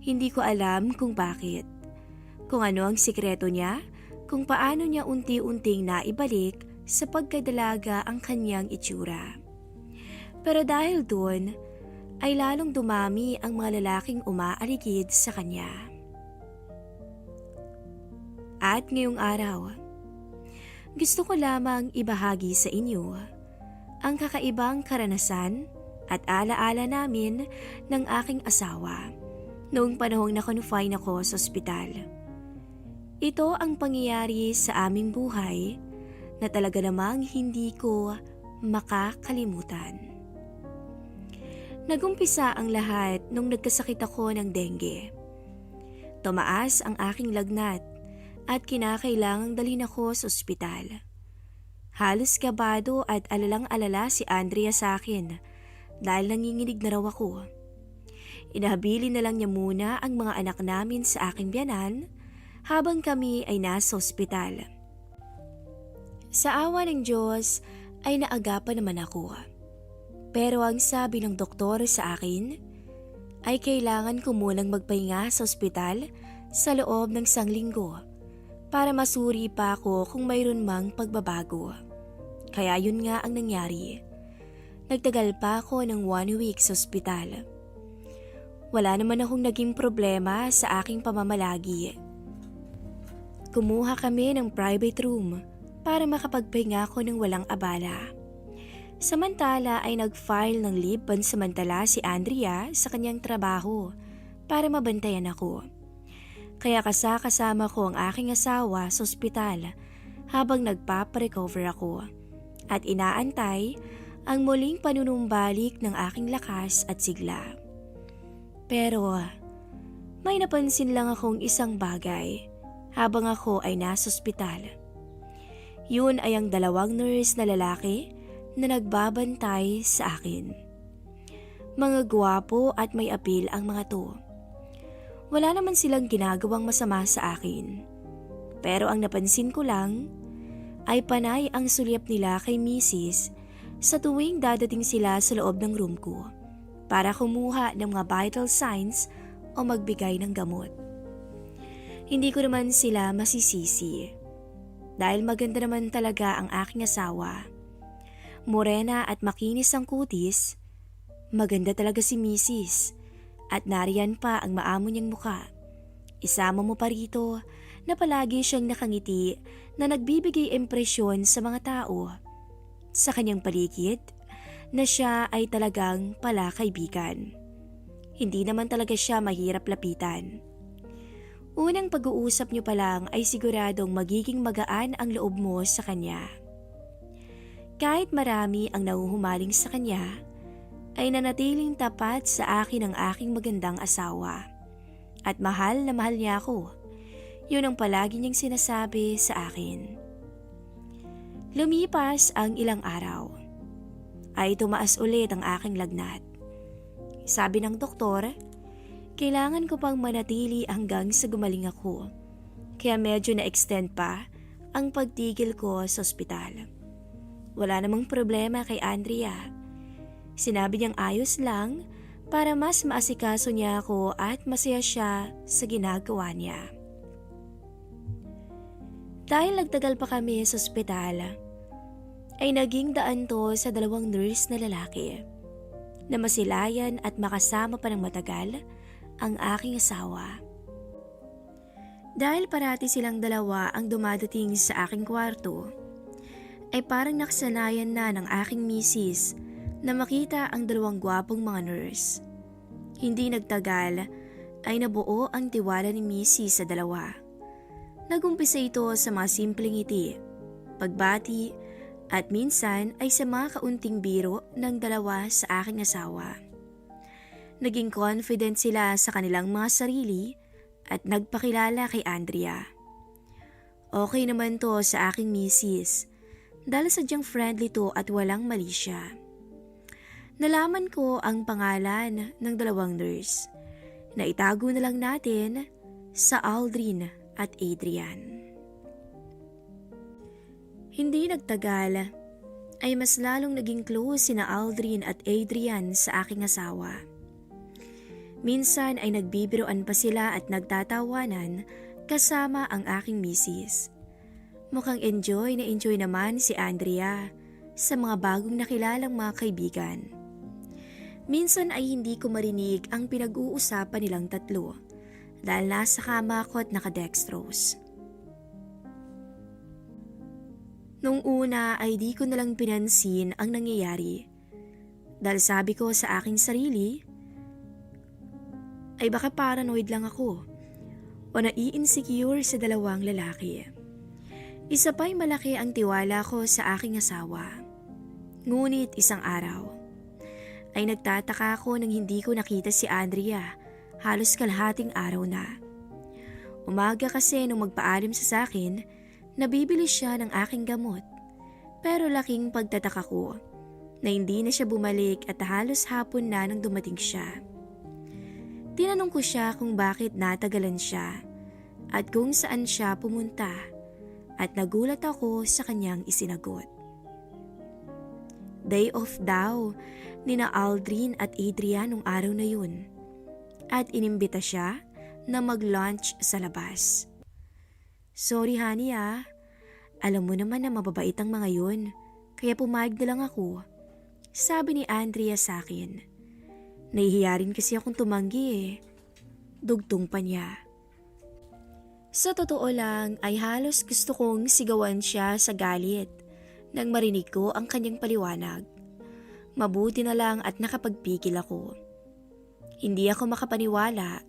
Hindi ko alam kung bakit. Kung ano ang sikreto niya, kung paano niya unti-unting naibalik sa pagkadalaga ang kanyang itsura. Pero dahil doon, ay lalong dumami ang mga lalaking umaaligid sa kanya. At ngayong araw, gusto ko lamang ibahagi sa inyo ang kakaibang karanasan at alaala namin ng aking asawa noong panahong na-confine ako sa ospital. Ito ang pangyayari sa aming buhay na talaga namang hindi ko makakalimutan. Nagumpisa ang lahat nung nagkasakit ako ng dengue. Tumaas ang aking lagnat at kinakailangang dalhin ako sa ospital. Halos kabado at alalang-alala si Andrea sa akin dahil nanginginig na raw ako. Inahabilin na lang niya muna ang mga anak namin sa aking biyanan habang kami ay nasa ospital. Sa awa ng Diyos ay naagapan naman ako. Pero ang sabi ng doktor sa akin ay kailangan ko munang magpahinga sa ospital sa loob ng 1 linggo para masuri pa ako kung mayroon mang pagbabago. Kaya yun nga ang nangyari. Nagtagal pa ako ng 1 week sa ospital. Wala naman akong naging problema sa aking pamamalagi. Kumuha kami ng private room para makapagpahinga ako ng walang abala. Samantala ay nag-file ng leave pansamantala si Andrea sa kanyang trabaho para mabantayan ako. Kaya kasama ko ang aking asawa sa ospital habang nagpaparecover ako at inaantay ang muling panunumbalik ng aking lakas at sigla. Pero may napansin lang akong isang bagay habang ako ay nasa ospital. Yun ay ang 2 nurse na lalaki na nagbabantay sa akin. Mga gwapo at may appeal ang mga to. Wala naman silang ginagawang masama sa akin. Pero ang napansin ko lang ay panay ang sulyap nila kay Mrs. sa tuwing dadating sila sa loob ng room ko para kumuha ng mga vital signs o magbigay ng gamot. Hindi ko naman sila masisisi dahil maganda naman talaga ang aking asawa. Morena at makinis ang kutis, maganda talaga si Mrs. At nariyan pa ang maamo niyang muka. Isama mo pa rito na palagi siyang nakangiti na nagbibigay impresyon sa mga tao. Sa kanyang paligid na siya ay talagang palakaibigan. Hindi naman talaga siya mahirap lapitan. Unang pag-uusap niyo pa lang ay siguradong magiging magaan ang loob mo sa kanya. Kahit marami ang nahuhumaling sa kanya, ay nanatiling tapat sa akin ang aking magandang asawa. At mahal na mahal niya ako. Yun ang palagi niyang sinasabi sa akin. Lumipas ang ilang araw. Ay tumaas ulit ang aking lagnat. Sabi ng doktor, kailangan ko pang manatili hanggang sa gumaling ako. Kaya medyo na-extend pa ang pagtigil ko sa ospital. Wala namang problema kay Andrea. Sinabi niyang ayos lang para mas maasikaso niya ako at masaya siya sa ginagawa niya. Dahil nagtagal pa kami sa ospital, ay naging daan to sa 2 nurse na lalaki na masilayan at makasama pa ng matagal ang aking asawa. Dahil parati silang 2 ang dumadating sa aking kwarto, ay parang nakasanayan na ng aking misis na makita ang 2 gwapong mga nurse. Hindi nagtagal ay nabuo ang tiwala ni misis sa 2. Nagumpisa ito sa mga simpleng ngiti, pagbati, at minsan ay sa mga kaunting biro ng dalawa sa aking asawa. Naging confident sila sa kanilang mga sarili at nagpakilala kay Andrea. Okay naman to sa aking misis dahil sadyang friendly to at walang mali siya. Nalaman ko ang pangalan ng dalawang nurse na itago na lang natin sa Aldrin at Adrian. Hindi nagtagal ay mas lalong naging close sina Aldrin at Adrian sa aking asawa. Minsan ay nagbibiroan pa sila at nagtatawanan kasama ang aking misis. Mukhang enjoy na enjoy naman si Andrea sa mga bagong nakilalang mga kaibigan. Minsan ay hindi ko marinig ang pinag-uusapan nilang tatlo dahil nasa kama ako at nakadextrose. Nung una ay di ko nalang pinansin ang nangyayari dahil sabi ko sa aking sarili ay baka paranoid lang ako o nai-insecure sa dalawang lalaki. Isa pa'y malaki ang tiwala ko sa aking asawa. Ngunit isang araw ay nagtataka ako nang hindi ko nakita si Andrea halos kalahating araw na. Umaga kasi nung magpaalim sa akin, nabibili siya ng aking gamot. Pero laking pagtataka ko na hindi na siya bumalik at halos hapon na nang dumating siya. Tinanong ko siya kung bakit natagalan siya at kung saan siya pumunta at nagulat ako sa kanyang isinagot. Day off daw nina Aldrin at Adrian nung araw na yun at inimbita siya na mag-lunch sa labas. Sorry honey alam mo naman na mababait ang mga yun, kaya pumayag na lang ako, sabi ni Andrea sa akin. Nahihiya rin kasi akong tumanggi Dugtong pa niya. Sa totoo lang ay halos gusto kong sigawan siya sa galit nang marinig ko ang kanyang paliwanag. Mabuti na lang at nakapagpigil ako. Hindi ako makapaniwala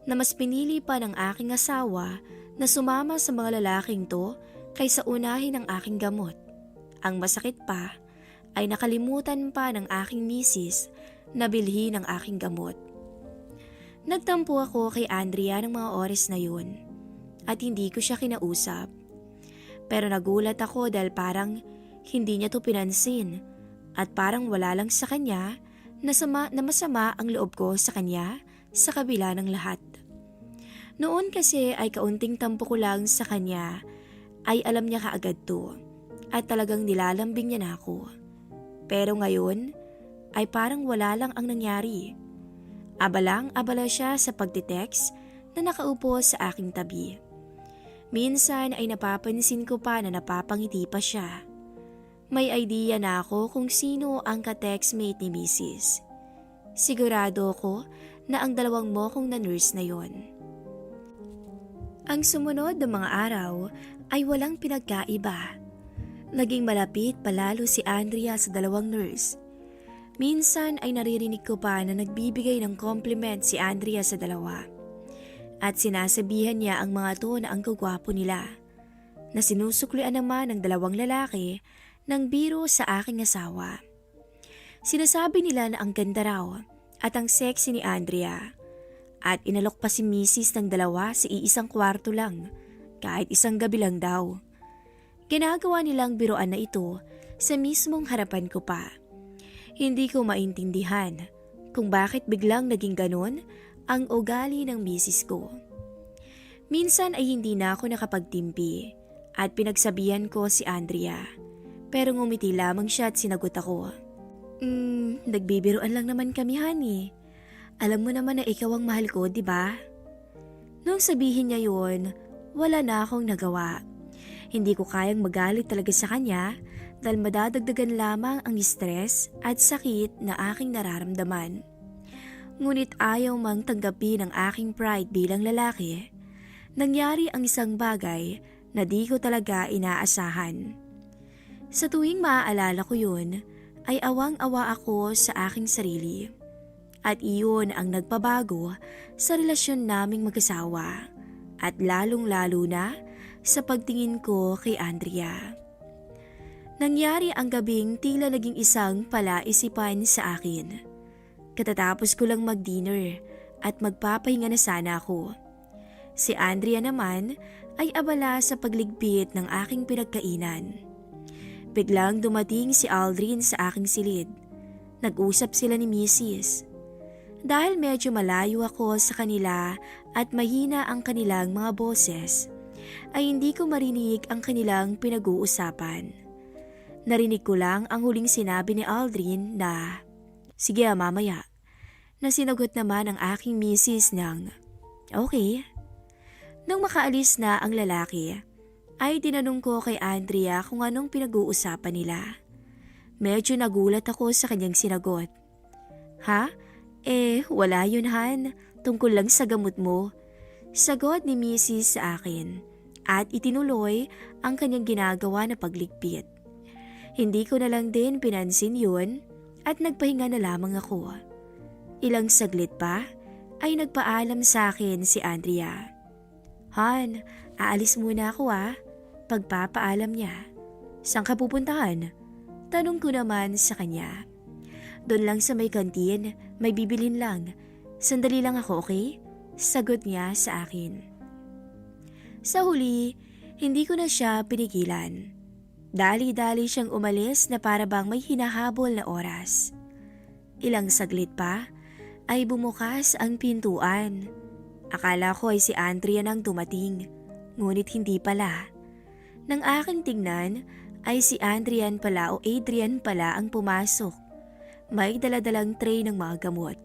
na mas pinili pa ng aking asawa na sumama sa mga lalaking to kaysa unahin ang aking gamot. Ang masakit pa ay nakalimutan pa ng aking misis na bilhin ang aking gamot. Nagtampo ako kay Andrea ng mga oras na yun at hindi ko siya kinausap. Pero nagulat ako dahil parang hindi niya to pinansin at parang wala lang sa kanya na masama ang loob ko sa kanya sa kabila ng lahat. Noon kasi ay kaunting tampo ko lang sa kanya ay alam niya kaagad to at talagang nilalambing niya na ako. Pero ngayon ay parang wala lang ang nangyari. Abala siya sa pagtitext na nakaupo sa aking tabi. Minsan ay napapansin ko pa na napapangiti pa siya. May idea na ako kung sino ang ka-textmate ni Mrs. Sigurado ako na ang dalawang mokong na nurse na yon. Ang sumunod na mga araw ay walang pinagkaiba. Naging malapit palalo si Andrea sa dalawang nurse. Minsan ay naririnig ko pa na nagbibigay ng compliment si Andrea sa dalawa. At sinasabihan niya ang mga to na ang gagwapo nila. Na sinusuklian naman ng dalawang lalaki ng biro sa aking asawa. Sinasabi nila na ang ganda raw at ang sexy ni Andrea. At inalok pa si Mrs. ng dalawa sa iisang kwarto lang, kahit isang gabi lang daw. Ginagawa nilang biroan na ito sa mismong harapan ko pa. Hindi ko maintindihan kung bakit biglang naging ganon ang ugali ng misis ko. Minsan ay hindi na ako nakapagtimpi at pinagsabihan ko si Andrea. Pero ngumiti lamang siya at sinagot ako. Nagbibiroan lang naman kami honey. Alam mo naman na ikaw ang mahal ko, di ba? Nung sabihin niya yun, wala na akong nagawa. Hindi ko kayang magalit talaga sa kanya dahil madadagdagan lamang ang stress at sakit na aking nararamdaman. Ngunit ayaw mang tanggapin ang aking pride bilang lalaki. Nangyari ang isang bagay na di ko talaga inaasahan. Sa tuwing maaalala ko yun, ay awang-awa ako sa aking sarili. At iyon ang nagpabago sa relasyon naming mag-asawa. At lalong-lalo na sa pagtingin ko kay Andrea. Nangyari ang gabing tila naging isang palaisipan sa akin. Katatapos ko lang mag-dinner at magpapahinga na sana ako. Si Andrea naman ay abala sa pagligpit ng aking pinagkainan. Biglang dumating si Aldrin sa aking silid. Nag-usap sila ni Mrs. Dahil medyo malayo ako sa kanila at mahina ang kanilang mga boses, ay hindi ko marinig ang kanilang pinag-uusapan. Narinig ko lang ang huling sinabi ni Aldrin na, "Sige mamaya," na sinagot naman ang aking misis ng, "Okay." Nung makaalis na ang lalaki, ay tinanong ko kay Andrea kung anong pinag-uusapan nila. Medyo nagulat ako sa kanyang sinagot. "Ha? Wala yun Han, tungkol lang sa gamot mo." Sagot ni misis sa akin at itinuloy ang kanyang ginagawa na pagligpit. Hindi ko na lang din pinansin yun at nagpahinga na lamang ako. Ilang saglit pa ay nagpaalam sa akin si Andrea. "Han, aalis muna ako Pagpapaalam niya. "Saan ka pupuntahan?" Tanong ko naman sa kanya. "Doon lang sa may kantin, may bibilin lang. Sandali lang ako, okay?" Sagot niya sa akin. Sa huli, hindi ko na siya pinigilan. Dali-dali siyang umalis na para bang may hinahabol na oras. Ilang saglit pa ay bumukas ang pintuan. Akala ko ay si Andrea nang dumating, ngunit hindi pala. Nang aking tingnan ay si Adrian pala ang pumasok. May daladalang tray ng mga gamot.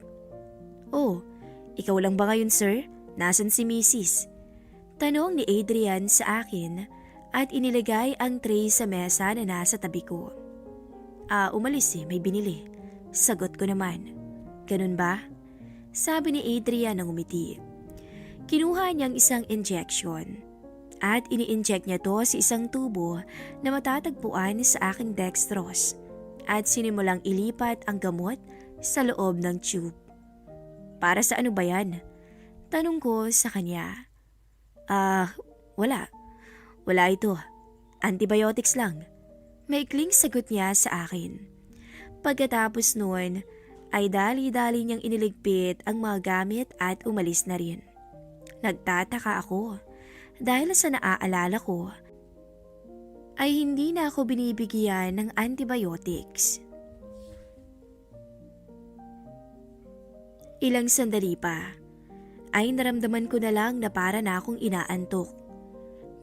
"Oh, ikaw lang ba ngayon sir? Nasaan si Mrs.?" Tanong ni Adrian sa akin at inilagay ang tray sa mesa na nasa tabi ko. Umalis may binili." Sagot ko naman. "Ganun ba?" Sabi ni Adrian nang umiti. Kinuha niyang isang injection at ini-inject niya to sa isang tubo na matatagpuan sa aking dextrose at sinimulang ilipat ang gamot sa loob ng tube. "Para sa ano ba yan?" Tanong ko sa kanya. Wala. Wala ito. Antibiotics lang." Maikling sagot niya sa akin. Pagkatapos noon ay dali-dali niyang iniligpit ang mga gamit at umalis na rin. Nagtataka ako dahil sa naaalala ko ay hindi na ako binibigyan ng antibiotics. Ilang sandali pa ay naramdaman ko na lang na para na akong inaantok.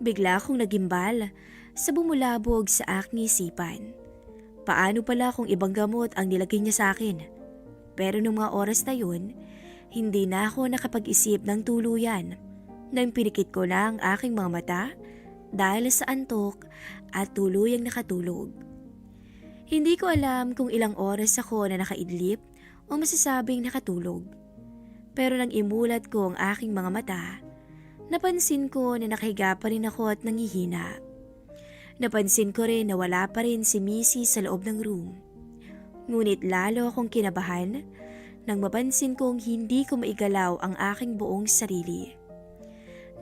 Bigla akong nagimbal sa bumulabog sa aking isipan. Paano pala kung ibang gamot ang nilagay niya sa akin? Pero nung mga oras na yun, hindi na ako nakapag-isip ng tuluyan nang pinikit ko na ang aking mga mata dahil sa antok at tuluyang nakatulog. Hindi ko alam kung ilang oras ako na nakaidlip o masasabing nakatulog. Pero nang imulat ko ang aking mga mata, napansin ko na nakahiga pa rin ako at nangihina. Napansin ko rin na wala pa rin si Missy sa loob ng room. Ngunit lalo akong kinabahan nang mapansin kong hindi ko maigalaw ang aking buong sarili.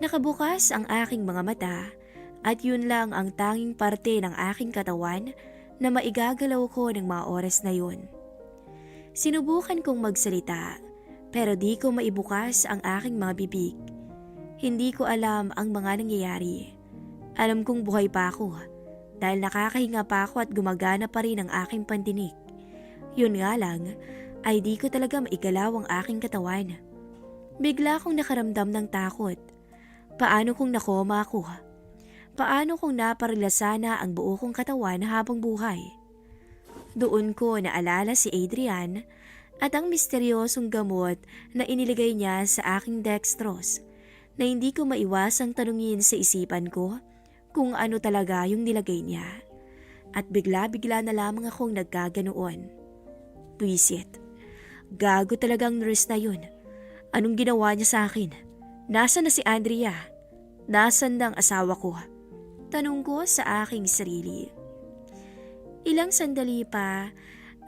Nakabukas ang aking mga mata at yun lang ang tanging parte ng aking katawan na maigagalaw ko ng mga oras na yun. Sinubukan kong magsalita pero di ko maibukas ang aking mga bibig. Hindi ko alam ang mga nangyayari. Alam kong buhay pa ako dahil nakakahinga pa ako at gumagana pa rin ang aking pandinig. Yun nga lang ay di ko talaga maigalaw ang aking katawan. Bigla akong nakaramdam ng takot. Paano kung nakoma ako? Paano kung naparilasa na ang buo kong katawan habang buhay? Doon ko naalala si Adrian at ang misteryosong gamot na iniligay niya sa aking dextrose na hindi ko maiwasang tanungin sa isipan ko kung ano talaga yung nilagay niya. At bigla-bigla na lamang akong nagkaganoon. Buisit. Gago talagang nurse na yun. Anong ginawa niya sa akin? Nasaan na si Andrea? Nasaan na ang asawa ko? Tanong ko sa aking sarili. Ilang sandali pa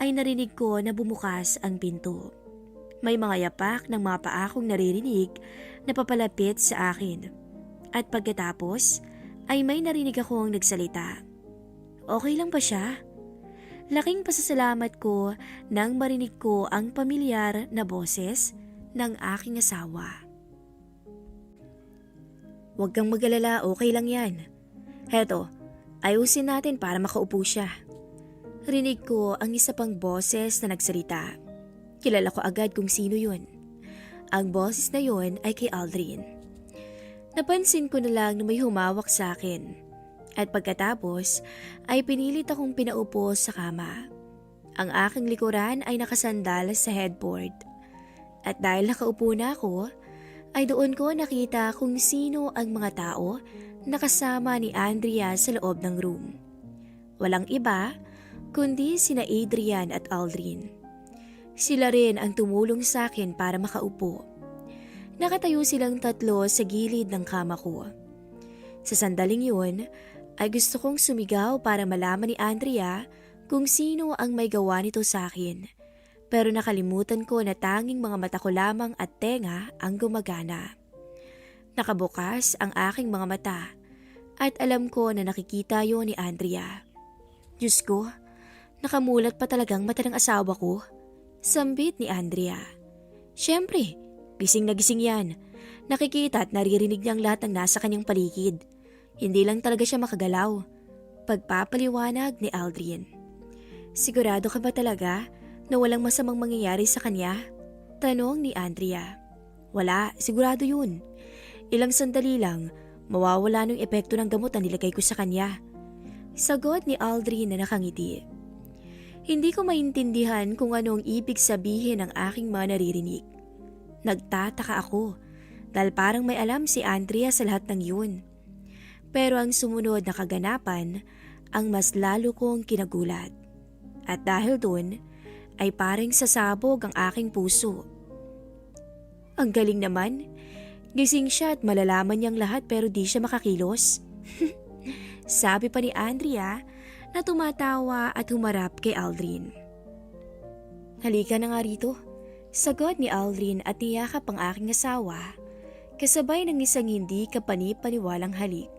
ay narinig ko na bumukas ang pinto. May mga yapak ng mga paa kong naririnig na papalapit sa akin. At pagkatapos ay may narinig akong nagsalita. Okay lang ba siya? Laking pasasalamat ko nang marinig ko ang pamilyar na boses ng aking asawa. Huwag kang mag-alala, okay lang yan. Heto, ayusin natin para makaupo siya. Rinig ko ang isa pang boses na nagsalita. Kilala ko agad kung sino yun. Ang boses na yun ay kay Aldrin. Napansin ko na lang na may humawak sa akin. At pagkatapos ay pinilit akong pinaupo sa kama. Ang aking likuran ay nakasandal sa headboard. At dahil nakaupo na ako, ay doon ko nakita kung sino ang mga tao na kasama ni Andrea sa loob ng room. Walang iba kundi sina Adrian at Aldrin. Sila rin ang tumulong sa akin para makaupo. Nakatayo silang tatlo sa gilid ng kama ko. Sa sandaling yun, ay gusto kong sumigaw para malaman ni Andrea kung sino ang may gawa nito sa akin. Pero nakalimutan ko na tanging mga mata ko lamang at tenga ang gumagana. Nakabukas ang aking mga mata at alam ko na nakikita yon ni Andrea. Diyos ko, nakamulat pa talagang mata ng asawa ko. Sambit ni Andrea. Siyempre, gising na gising yan. Nakikita at naririnig niya ang lahat ng nasa kanyang paligid. Hindi lang talaga siya makagalaw. Pagpapaliwanag ni Aldrin. Sigurado ka ba talaga na walang masamang mangyayari sa kanya? Tanong ni Andrea. Wala, sigurado yun. Ilang sandali lang, mawawala ng epekto ng gamot na nilagay ko sa kanya. Sagot ni Aldrin na nakangiti. Hindi ko maintindihan kung ano ang ibig sabihin ng aking mga naririnig. Nagtataka ako dahil parang may alam si Andrea sa lahat ng yun. Pero ang sumunod na kaganapan ang mas lalo kong kinagulat. At dahil dun ay parang sasabog ang aking puso. Ang galing naman, gising siya at malalaman niyang lahat pero di siya makakilos. Sabi pa ni Andrea na tumatawa at humarap kay Aldrin. Halika na nga rito. Sagot ni Aldrin at niyakap ang aking asawa, kasabay ng isang hindi kapani-paniwalang halik.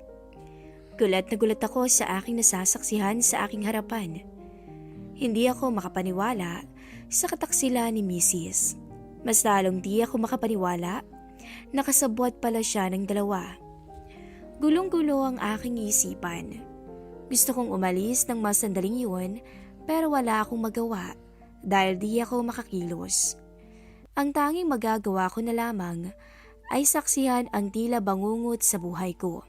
Gulat na gulat ako sa aking nasasaksihan sa aking harapan. Hindi ako makapaniwala sa kataksilan ni Mrs. Mas lalong di ako makapaniwala na kasabwat pala siya ng dalawa. Gulong-gulo ang aking isipan. Gusto kong umalis ng mas sandaling yun pero wala akong magawa dahil di ako makakilos. Ang tanging magagawa ko na lamang ay saksihan ang tila bangungot sa buhay ko.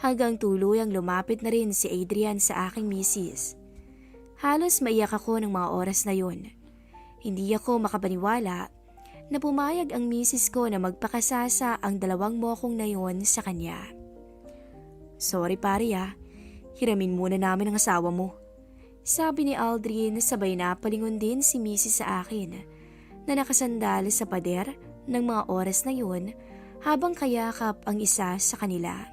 Hanggang tuluyang lumapit na rin si Adrian sa aking misis. Halos maiyak ako ng mga oras na yun. Hindi ako makapaniwala na pumayag ang misis ko na magpakasasa ang dalawang mokong na yun sa kanya. Sorry pare hiramin muna namin ang asawa mo. Sabi ni Aldrin sabay na palingon din si misis sa akin na nakasandal sa pader ng mga oras na yun habang kayakap ang isa sa kanila.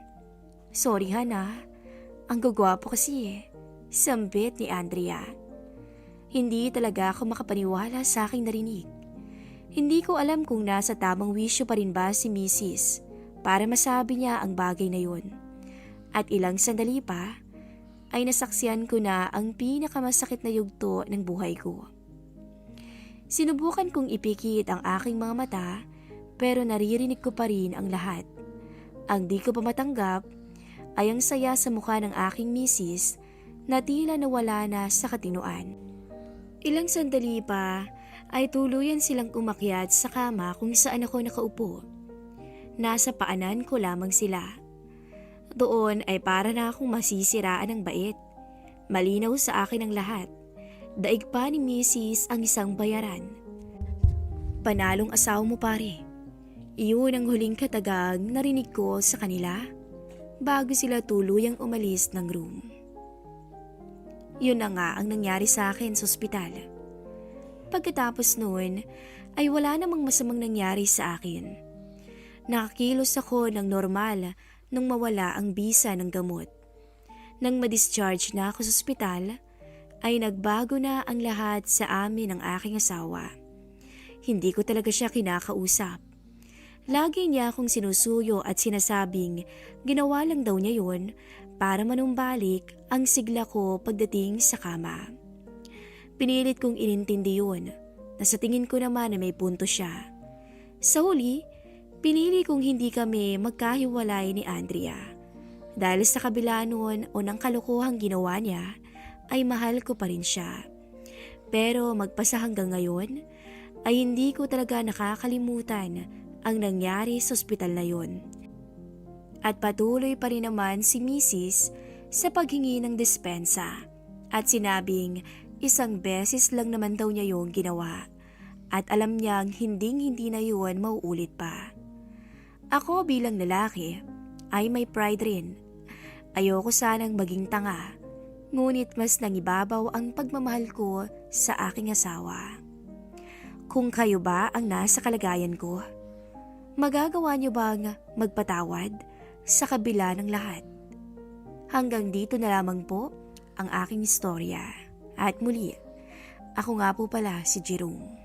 Sorry Hana, ang gagwapo kasi sambit ni Andrea. Hindi talaga ako makapaniwala sa aking narinig. Hindi ko alam kung nasa tamang wisyo pa rin ba si Mrs. para masabi niya ang bagay na yun. At ilang sandali pa ay nasaksihan ko na ang pinakamasakit na yugto ng buhay ko. Sinubukan kong ipikit ang aking mga mata pero naririnig ko pa rin ang lahat. Ang di ko pa matanggap ay ang saya sa mukha ng aking misis na tila nawala na sa katinuan. Ilang sandali pa ay tuluyan silang umakyat sa kama kung saan ako nakaupo. Nasa paanan ko lamang sila. Doon ay para na akong masisiraan ng bait. Malinaw sa akin ang lahat. Daig pa ni misis ang isang bayaran. Panalong asawa mo pare. Iyon ang huling katagang narinig ko sa kanila bago sila tuluyang umalis ng room. Yun na nga ang nangyari sa akin sa ospital. Pagkatapos noon ay wala namang masamang nangyari sa akin. Nakakilos ako ng normal nung mawala ang bisa ng gamot. Nang ma-discharge na ako sa ospital, ay nagbago na ang lahat sa amin ng aking asawa. Hindi ko talaga siya kinakausap. Lagi niya akong sinusuyo at sinasabing ginawa lang daw niya yun para manumbalik ang sigla ko pagdating sa kama. Pinilit kong inintindi yun na sa tingin ko naman na may punto siya. Sa huli, pinili kong hindi kami magkahiwalay ni Andrea dahil sa kabila noon o ng kalokohang ginawa niya ay mahal ko pa rin siya. Pero magpasa hanggang ngayon ay hindi ko talaga nakakalimutan ang nangyari sa ospital na yun. At patuloy pa rin naman si Mrs. sa paghingi ng dispensa at sinabing isang beses lang naman daw niya yung ginawa at alam niyang hindi na yun mauulit pa. Ako bilang lalaki ay may pride rin. Ayoko sanang maging tanga, ngunit mas nangibabaw ang pagmamahal ko sa aking asawa. Kung kayo ba ang nasa kalagayan ko, magagawa niyo bang magpatawad sa kabila ng lahat? Hanggang dito na lamang po ang aking istorya. At muli, ako nga po pala si Jerome.